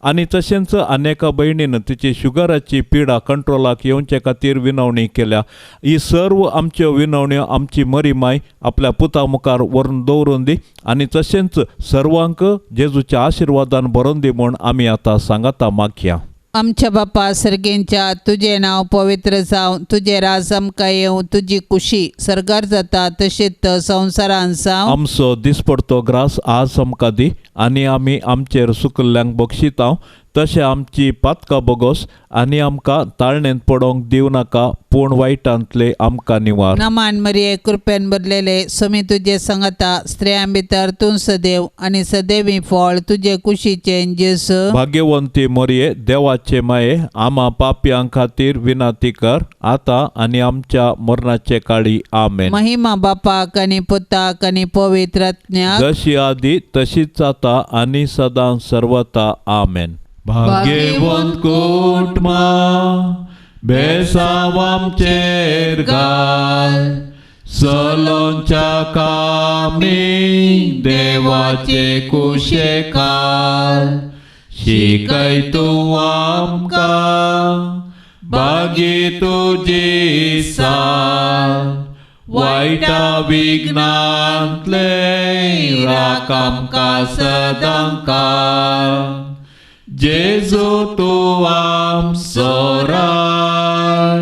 आनी तशेंच आनेका भयणीनं तिची शुगराची पिडा कंट्रोलाक येवचे खातीर विनवणी केल्या. ही सर्व आमच्यो विनवण्यो आमची मरी माय आपल्या पुता मुखार व्हरून दवरून दी आनी तशेंच सर्वांक जेजूच्या आशिर्वादान भरोवन दी म्हूण आमी आतां सांगाता मागया. आमच्या बापा सर्गेंच्या तुझे नाव पवित्र जावं, तुझे राज आमकां येवं, तुजी कुशी सरकार जाता तशेंच संवसारान जावं. आमचो दिसपडतो ग्रास आज आमकां दी आनी आमी आमचेर सुकल्ल्यांक बक्षितांव तशें आमची पातकां बोगोस आनी आमकां ताळणेंत पडोंक दिवं नाका पूण वायटांतले आमकां निवार. नमान मरिये कृपेन भरलेले स्वामी तुजे सांगता स्त्रियां भितर तूं सदैव आनी सदैवी फळ तुजे कुशीचे जेजू. भाग्यवंती मोरये देवाचे माये आमा पापयां खातीर विनाती कर आता आनी आमच्या मरणाचे काळी आमेन. महिमा बापाक आनी पुताक आनी पवित्र आत्म्याक जशी आदी तशीच आता आनी सदां सर्वता आमेन. भाग्यवंत कुटुंबा बेसांव आमचेर घाल, सलोंच्या कामी देवाचे कुशेकाल. शिकय तूं आमकां भागी तुजी साल, वायटा विघ्नांतले राख आमकां सदां काळ. जेजू तूं आमचो राय,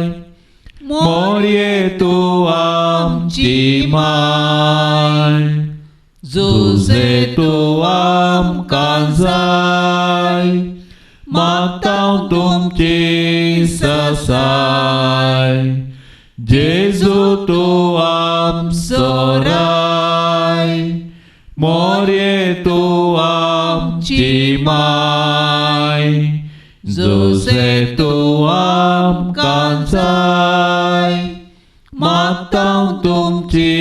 मोरये तूं आमची माय. जुजे तूं आमकां जाय, मागतां तुमची ससाय. जेजू तूं आमचो राय, मोरये तूं आमची माय. जुजे तूं आमकां जाय, मागतां तुमची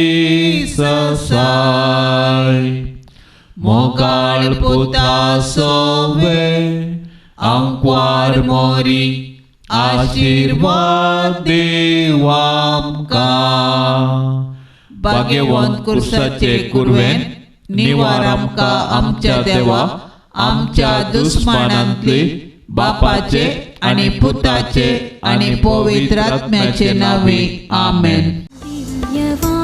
ससाय. मोगाळ पुता सोवे आंकवार मोरी आशीर्वाद देव आमकां. भाग्यवंत कुर्साचे कुरवेन निवार आमकां आमच्या देवा आमच्या दुस्मानांतली बापाचे आनी पुताचे आनी पवित्र आत्म्याचे नांवे आमेन. दिव्यवाणी